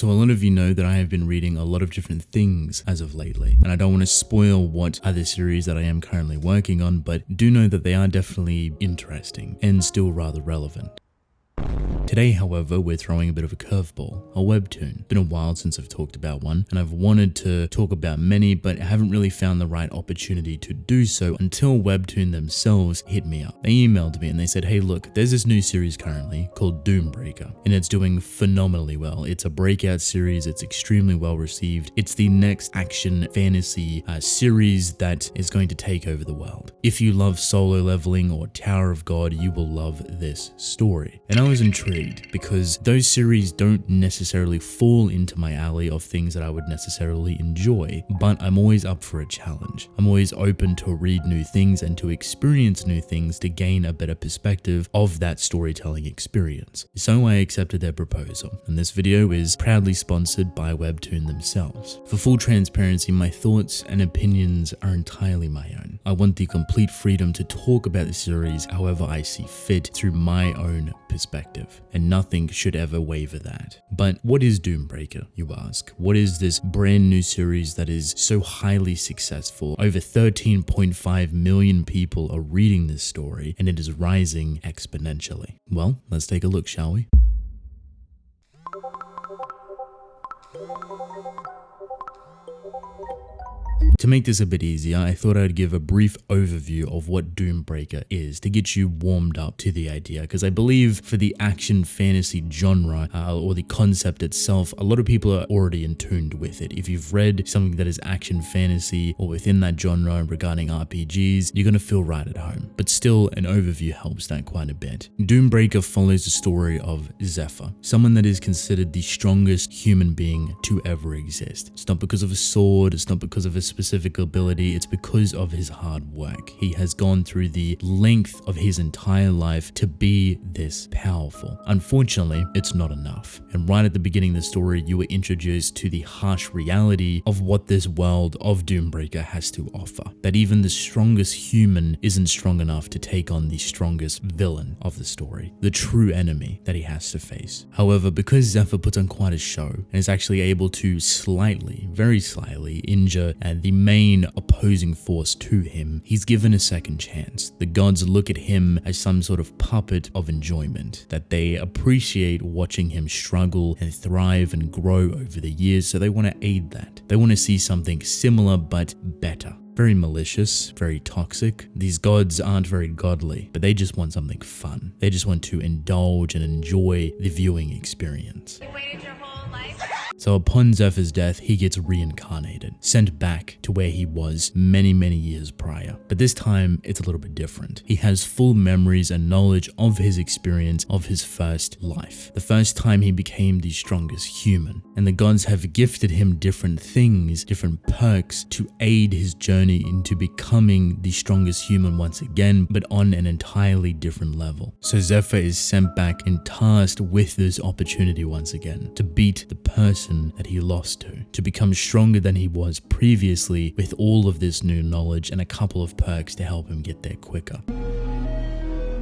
So a lot of you know that I have been reading a lot of different things as of lately, and I don't want to spoil what other series that I am currently working on, but do know that they are definitely interesting and still rather relevant. Today, however, we're throwing a bit of a curveball, a webtoon. Been a while since I've talked about one, and I've wanted to talk about many, but I haven't really found the right opportunity to do so until Webtoon themselves hit me up. They emailed me and they said, hey look, there's this new series currently called Doombreaker, and it's doing phenomenally well. It's a breakout series, it's extremely well received. It's the next action fantasy series that is going to take over the world. If you love Solo Leveling or Tower of God, you will love this story. And I was intrigued because those series don't necessarily fall into my alley of things that I would necessarily enjoy, but I'm always up for a challenge. I'm always open to read new things and to experience new things to gain a better perspective of that storytelling experience. So I accepted their proposal, and this video is proudly sponsored by Webtoon themselves. For full transparency, my thoughts and opinions are entirely my own. I want the complete freedom to talk about the series however I see fit through my own perspective, and nothing should ever waver that. But what is Doombreaker, you ask? What is this brand new series that is so highly successful? Over 13.5 million people are reading this story, and it is rising exponentially. Well, let's take a look, shall we? To make this a bit easier, I thought I'd give a brief overview of what Doombreaker is to get you warmed up to the idea, because I believe for the action fantasy genre or the concept itself, a lot of people are already in tuned with it. If you've read something that is action fantasy or within that genre regarding RPGs, you're going to feel right at home. But still, an overview helps that quite a bit. Doombreaker follows the story of Zephyr, someone that is considered the strongest human being to ever exist. It's not because of a sword, it's not because of a specific ability, it's because of his hard work. He has gone through the length of his entire life to be this powerful. Unfortunately, it's not enough. And right at the beginning of the story, you were introduced to the harsh reality of what this world of Doombreaker has to offer. That even the strongest human isn't strong enough to take on the strongest villain of the story, the true enemy that he has to face. However, because Zephyr puts on quite a show and is actually able to slightly, very slightly, injure the main opposing force to him, he's given a second chance. The gods look at him as some sort of puppet of enjoyment, that they appreciate watching him struggle and thrive and grow over the years, so they want to aid that. They want to see something similar but better. Very malicious, very toxic. These gods aren't very godly, but they just want something fun. They just want to indulge and enjoy the viewing experience. You waited your whole life? So upon Zephyr's death, he gets reincarnated, sent back to where he was many years prior. But this time, it's a little bit different. He has full memories and knowledge of his experience of his first life, the first time he became the strongest human. And the gods have gifted him different things, different perks to aid his journey into becoming the strongest human once again, but on an entirely different level. So Zephyr is sent back and tasked with this opportunity once again, to beat the person that he lost to become stronger than he was previously with all of this new knowledge and a couple of perks to help him get there quicker.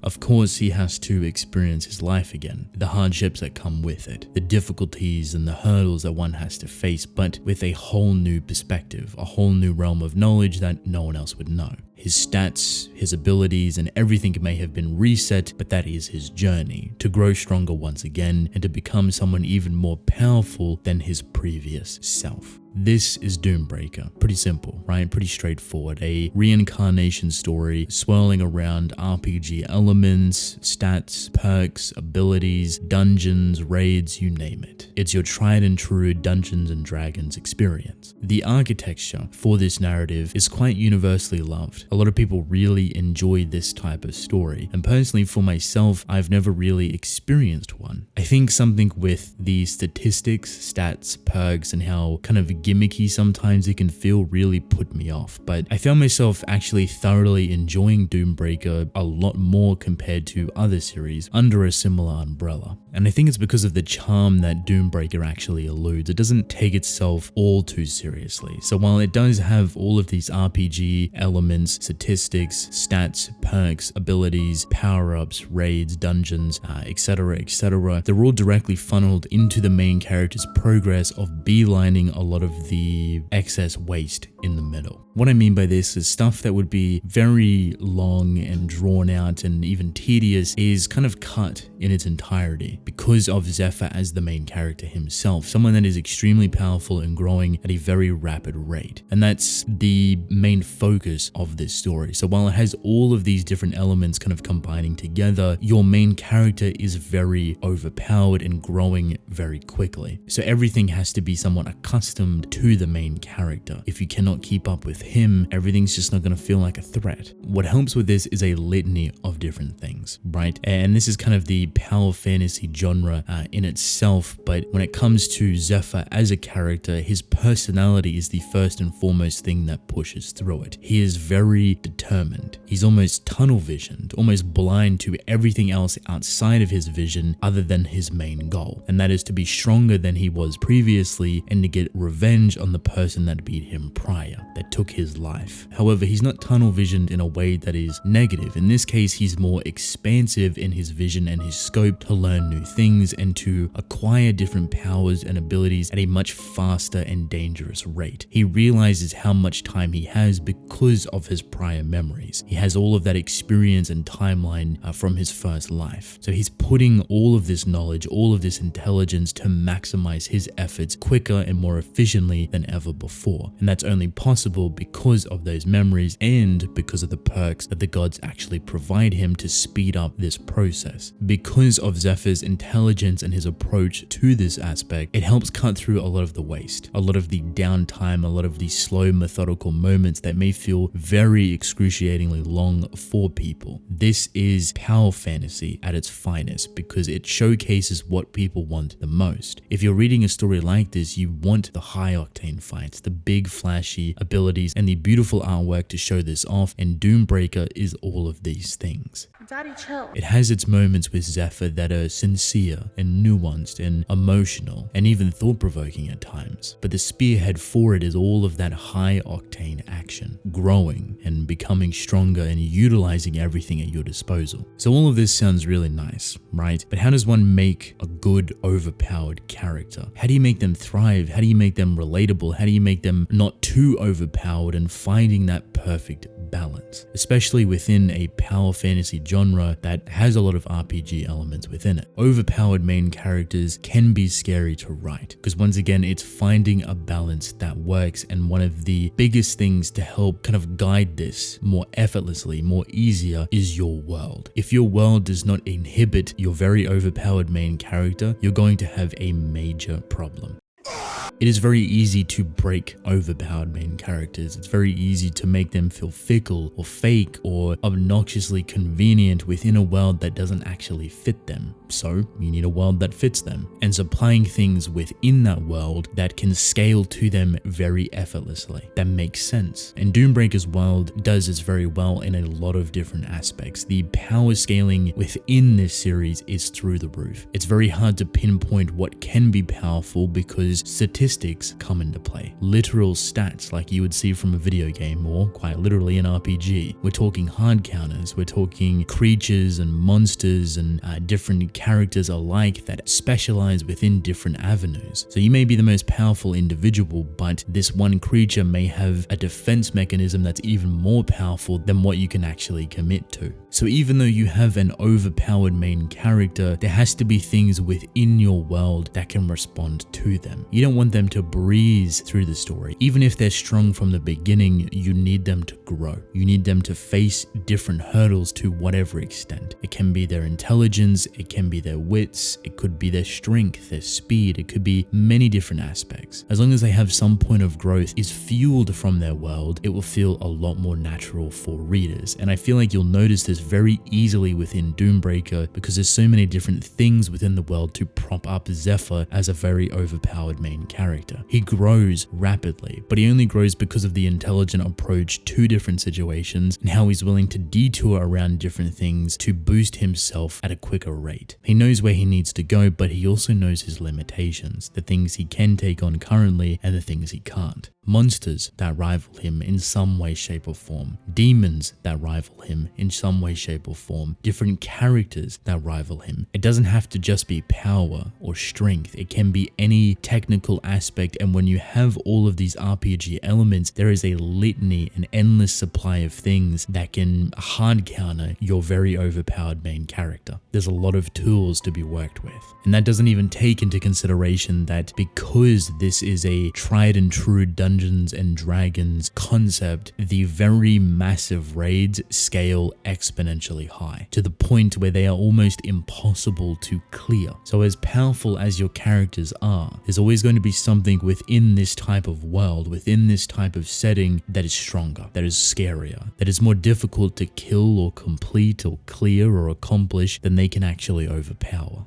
Of course, he has to experience his life again, the hardships that come with it, the difficulties and the hurdles that one has to face, but with a whole new perspective, a whole new realm of knowledge that no one else would know. His stats, his abilities, and everything may have been reset, but that is his journey, to grow stronger once again and to become someone even more powerful than his previous self. This is Doombreaker. Pretty simple, right? Pretty straightforward. A reincarnation story swirling around RPG elements, stats, perks, abilities, dungeons, raids, you name it. It's your tried and true Dungeons and Dragons experience. The architecture for this narrative is quite universally loved. A lot of people really enjoy this type of story, and personally for myself, I've never really experienced one. I think something with the statistics, stats, perks, and how kind of gimmicky sometimes it can feel really put me off, but I found myself actually thoroughly enjoying Doombreaker a lot more compared to other series under a similar umbrella. And I think it's because of the charm that Doombreaker actually eludes. It doesn't take itself all too seriously. So while it does have all of these RPG elements, statistics, stats, perks, abilities, power-ups, raids, dungeons, etc, etc. They're all directly funneled into the main character's progress of beelining a lot of the excess waste in the middle. What I mean by this is stuff that would be very long and drawn out and even tedious is kind of cut in its entirety because of Zephyr as the main character himself, someone that is extremely powerful and growing at a very rapid rate. And that's the main focus of this story. So while it has all of these different elements kind of combining together, your main character is very overpowered and growing very quickly. So everything has to be somewhat accustomed to the main character. If you cannot keep up with him, everything's just not going to feel like a threat. What helps with this is a litany of different things, right? And this is kind of the power fantasy genre in itself, but when it comes to Zephyr as a character, his personality is the first and foremost thing that pushes through it. He is very determined. He's almost tunnel visioned, almost blind to everything else outside of his vision other than his main goal, and that is to be stronger than he was previously and to get revenge on the person that beat him prior, that took his life. However, he's not tunnel visioned in a way that is negative. In this case, he's more expansive in his vision and his scope to learn new things and to acquire different powers and abilities at a much faster and dangerous rate. He realizes how much time he has because of his prior memories. He has all of that experience and timeline from his first life. So he's putting all of this knowledge, all of this intelligence to maximize his efforts quicker and more efficiently than ever before. And that's only possible because of those memories and because of the perks that the gods actually provide him to speed up this process. Because of Zephyr's intelligence and his approach to this aspect, it helps cut through a lot of the waste, a lot of the downtime, a lot of the slow methodical moments that may feel very excruciatingly long for people. This is power fantasy at its finest because it showcases what people want the most. If you're reading a story like this, you want the high octane fights, the big flashy abilities, and the beautiful artwork to show this off, and Doombreaker is all of these things. Daddy, chill. It has its moments with Zephyr that are sincere and nuanced and emotional and even thought-provoking at times, but the spearhead for it is all of that high octane action, growing and becoming stronger and utilizing everything at your disposal. So all of this sounds really nice, right? But how does one make a good overpowered character? How do you make them thrive? How do you make them relatable? How do you make them not too overpowered and finding that perfect balance, especially within a power fantasy genre that has a lot of RPG elements within it? Overpowered main characters can be scary to write because once again, it's finding a balance that works, and one of the biggest things to help kind of guide this more effortlessly, more easier is your world. If your world does not inhibit your very overpowered main character, you're going to have a major problem. It is very easy to break overpowered main characters. It's very easy to make them feel fickle or fake or obnoxiously convenient within a world that doesn't actually fit them. So you need a world that fits them and supplying things within that world that can scale to them very effortlessly. That makes sense. And Doombreaker's world does this very well in a lot of different aspects. The power scaling within this series is through the roof. It's very hard to pinpoint what can be powerful because statistics come into play. Literal stats like you would see from a video game or quite literally an RPG. We're talking hard counters, we're talking creatures and monsters and different characters alike that specialize within different avenues. So you may be the most powerful individual, but this one creature may have a defense mechanism that's even more powerful than what you can actually commit to. So even though you have an overpowered main character, there has to be things within your world that can respond to them. You don't want them to breeze through the story. Even if they're strong from the beginning, you need them to grow. You need them to face different hurdles to whatever extent. It can be their intelligence, it can be their wits, it could be their strength, their speed, it could be many different aspects. As long as they have some point of growth is fueled from their world, it will feel a lot more natural for readers. And I feel like you'll notice this very easily within Doombreaker because there's so many different things within the world to prop up Zephyr as a very overpowered main character. character. He grows rapidly, but he only grows because of the intelligent approach to different situations and how he's willing to detour around different things to boost himself at a quicker rate. He knows where he needs to go, but he also knows his limitations, the things he can take on currently and the things he can't. Monsters that rival him in some way, shape or form. Demons that rival him in some way, shape or form. Different characters that rival him. It doesn't have to just be power or strength. It can be any technical aspect, and when you have all of these RPG elements, there is a litany, an endless supply of things that can hard counter your very overpowered main character. There's a lot of tools to be worked with. And that doesn't even take into consideration that because this is a tried and true Dungeons and Dragons concept, the very massive raids scale exponentially high to the point where they are almost impossible to clear. So as powerful as your characters are, there's always going to be something within this type of world, within this type of setting that is stronger, that is scarier, that is more difficult to kill or complete or clear or accomplish than they can actually overpower.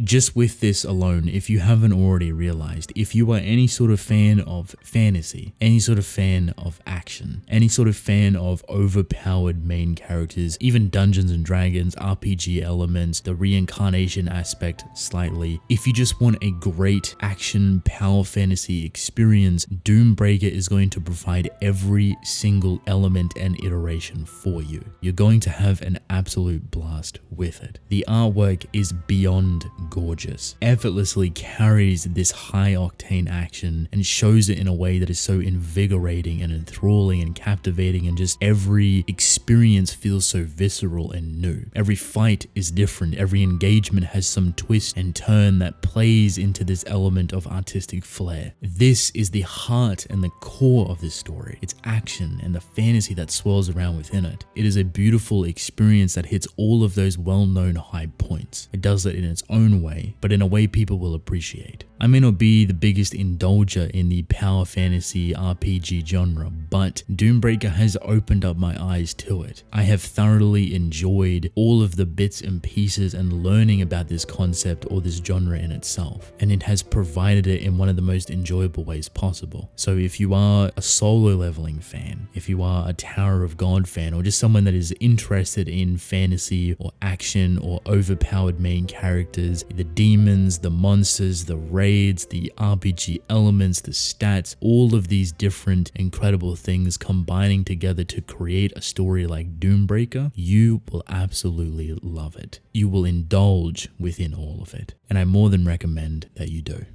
Just with this alone, if you haven't already realized, if you are any sort of fan of fantasy, any sort of fan of action, any sort of fan of overpowered main characters, even Dungeons and Dragons, RPG elements, the reincarnation aspect slightly, if you just want a great action power fantasy experience, Doombreaker is going to provide every single element and iteration for you. You're going to have an absolute blast with it. The artwork is beyond gorgeous, effortlessly carries this high octane action and shows it in a way that is so invigorating and enthralling and captivating, and just every experience feels so visceral and new. Every fight is different, every engagement has some twist and turn that plays into this element of artistic flair. This is the heart and the core of this story. It's action and the fantasy that swirls around within it. It is a beautiful experience that hits all of those well-known high points. It does it in its own way, but in a way people will appreciate. I may not be the biggest indulger in the power fantasy RPG genre, but Doombreaker has opened up my eyes to it. I have thoroughly enjoyed all of the bits and pieces and learning about this concept or this genre in itself, and it has provided it in one of the most enjoyable ways possible. So if you are a solo leveling fan, if you are a Tower of God fan, or just someone that is interested in fantasy or action or overpowered main characters, the demons, the monsters, the raids, the RPG elements, the stats, all of these different incredible things combining together to create a story like Doombreaker, you will absolutely love it. You will indulge within all of it, and I more than recommend that you do.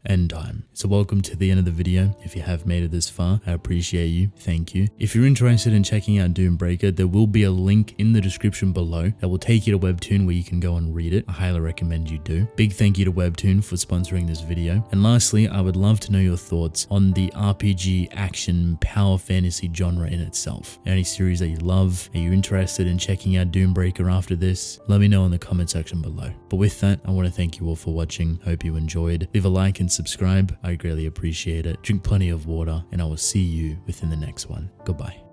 Endtime. So welcome to the end of the video. If you have made it this far, I appreciate you. Thank you. If you're interested in checking out Doombreaker, there will be a link in the description below that will take you to Webtoon where you can go and read it. I highly recommend you do. Big thank you to Webtoon for sponsoring this video. And lastly, I would love to know your thoughts on the RPG action power fantasy genre in itself. Any series that you love? Are you interested in checking out Doombreaker after this? Let me know in the comment section below. But with that, I want to thank you all for watching. Hope you enjoyed. Leave a like and subscribe. I greatly appreciate it. Drink plenty of water, and I will see you within the next one. Goodbye.